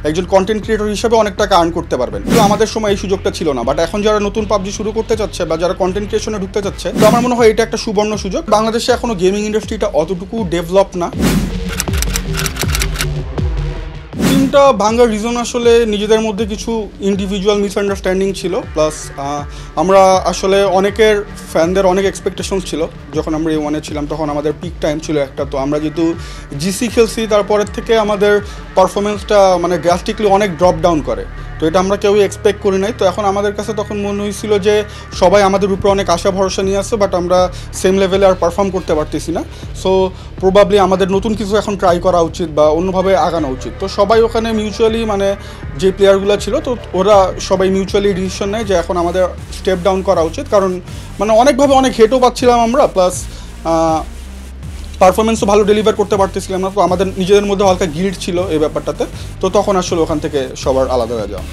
একজন content creator হিসেবে অনেক টাকা আর্ন করতে পারবেন। কিন্তু আমাদের সময় এই সুযোগটা ছিল না, বাট এখন যারা নতুন পাবজি শুরু করতে চাচ্ছে বা যারা কন্টেন্ট ক্রিয়েশনে ঢুকতে চাচ্ছে, তো আমার মনে হয় এটা একটা সুবর্ণ সুযোগ। বাংলাদেশে এখনো গেমিং ইন্ডাস্ট্রিটা অতটুকু ডেভেলপ না। টিমটা ভাঙার রিজন আসলে নিজেদের মধ্যে কিছু ইন্ডিভিজুয়াল মিসআন্ডারস্ট্যান্ডিং ছিল, প্লাস আমরা আসলে অনেকের ফ্যানদের অনেক এক্সপেকটেশনস ছিল। যখন আমরা A1-এ ছিলাম তখন আমাদের পিক টাইম ছিল একটা, তো আমরা যেহেতু জিসি খেলছি তারপরের থেকে আমাদের পারফরমেন্সটা মানে ড্রাস্টিকলি অনেক ড্রপ ডাউন করে, তো এটা আমরা কেউই এক্সপেক্ট করি নাই। তো এখন আমাদের কাছে তখন মনে হয়েছিল যে সবাই আমাদের উপরে অনেক আশা ভরসা নিয়ে আসছে, বাট আমরা সেম লেভেলে আর পারফর্ম করতে পারতেছি না। সো প্রবাবলি আমাদের নতুন কিছু এখন ট্রাই করা উচিত বা অন্যভাবে আগানো উচিত। তো সবাই ওখানে মিউচুয়ালি মানে যে প্লেয়ারগুলো ছিল, তো ওরা সবাই মিউচুয়ালি ডিসিশন নেয় যে এখন আমাদের স্টেপ ডাউন করা উচিত, কারণ মানে অনেকভাবে অনেক হেটও পাচ্ছিলাম আমরা, প্লাস পারফরমেন্সও ভালো ডেলিভার করতে পারতেছিলাম না। তো আমাদের নিজেদের মধ্যে হালকা গিল্ট ছিল এই ব্যাপারটাতে। তো তখন আসলে ওখান থেকে সবার আলাদা হয়ে যাওয়া।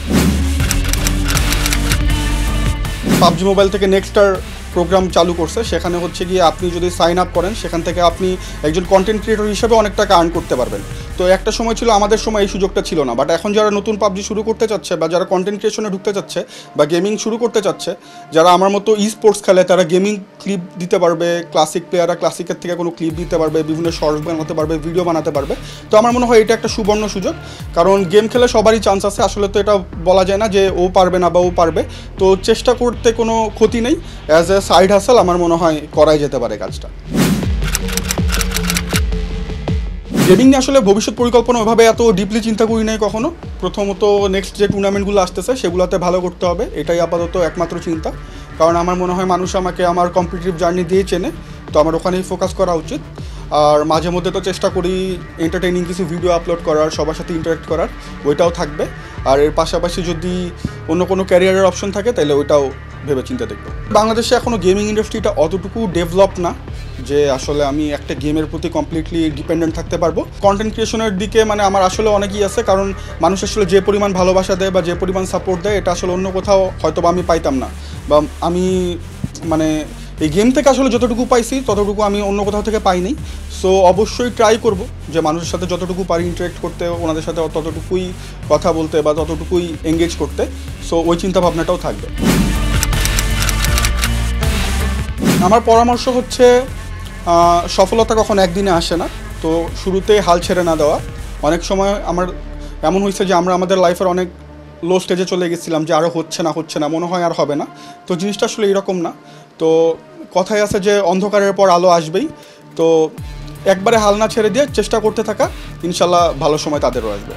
পাবজি মোবাইল থেকে নেক্সটার প্রোগ্রাম চালু করছে, সেখানে হচ্ছে গিয়ে আপনি যদি সাইন আপ করেন সেখান থেকে আপনি একজন কন্টেন্ট ক্রিয়েটর হিসেবে অনেক টাকা আর্ন করতে পারবেন। তো একটা সময় ছিল, আমাদের সময় এই সুযোগটা ছিল না, বাট এখন যারা নতুন পাবজি শুরু করতে চাচ্ছে বা যারা কন্টেন্ট ক্রিয়েশনে ঢুকতে চাচ্ছে বা গেমিং শুরু করতে চাচ্ছে, যারা আমার মতো স্পোর্টস খেলে তারা গেমিং ক্লিপ দিতে পারবে, ক্লাসিক প্লেয়াররা ক্লাসিকের থেকে কোনো ক্লিপ দিতে পারবে, বিভিন্ন শর্টস বানাতে পারবে, ভিডিও বানাতে পারবে। তো আমার মনে হয় এটা একটা সুবর্ণ সুযোগ, কারণ গেম খেলে সবারই চান্স আছে। আসলে তো এটা বলা যায় না যে ও পারবে না বা ও পারবে, তো চেষ্টা করতে কোনো ক্ষতি নেই। অ্যাজ এ সাইড হাসেল আমার মনে হয় করাই যেতে পারে কাজটা। গেমিং নিয়ে আসলে ভবিষ্যৎ পরিকল্পনা ওইভাবে এত ডিপলি চিন্তা করি নাই কখনো। প্রথমত নেক্সট যে টুর্নামেন্টগুলো আসতেছে সেগুলোতে ভালো করতে হবে, এটাই আপাতত একমাত্র চিন্তা। কারণ আমার মনে হয় মানুষ আমাকে আমার কম্পিটিটিভ জার্নি দিয়ে চেনে, তো আমার ওখানেই ফোকাস করা উচিত। আর মাঝে মধ্যে তো চেষ্টা করি এন্টারটেইনিং কিছু ভিডিও আপলোড করার, সবার সাথে ইন্টারেক্ট করার, ওইটাও থাকবে। আর এর পাশাপাশি যদি অন্য কোনো ক্যারিয়ারের অপশন থাকে তাহলে ওইটাও ভেবে চিন্তা দেখবো। বাংলাদেশে এখনও গেমিং ইন্ডাস্ট্রিটা অতটুকু ডেভেলপ না যে আসলে আমি একটা গেমের প্রতি কমপ্লিটলি ডিপেন্ডেন্ট থাকতে পারবো। কন্টেন্ট ক্রিয়েশনের দিকে মানে আমার আসলে অনেকই আছে, কারণ মানুষ আসলে যে পরিমাণ ভালোবাসা দেয় বা যে পরিমাণ সাপোর্ট দেয় এটা আসলে অন্য কোথাও হয়তো বা আমি পাইতাম না, বা আমি মানে এই গেম থেকে আসলে যতটুকু পাইছি ততটুকু আমি অন্য কোথাও থেকে পাইনি। সো অবশ্যই ট্রাই করব যে মানুষের সাথে যতটুকু পারি ইন্টারেক্ট করতে, ওনাদের সাথে ততটুকুই কথা বলতে বা ততটুকুই এঙ্গেজ করতে। সো ওই চিন্তা ভাবনাটাও থাকবে। আমার পরামর্শ হচ্ছে সফলতা কখন একদিনে আসে না, তো শুরুতে হাল ছেড়ে না দেওয়া। অনেক সময় আমার এমন হয়েছে যে আমরা আমাদের লাইফের অনেক লো স্টেজে চলে গেছিলাম যে আরও হচ্ছে না মনে হয় আর হবে না, তো জিনিসটা আসলে এরকম না। তো কথাই আছে যে অন্ধকারের পর আলো আসবেই, তো একবারে হাল না ছেড়ে দিয়ে চেষ্টা করতে থাকা, ইনশাল্লাহ ভালো সময় তাদেরও আসবে।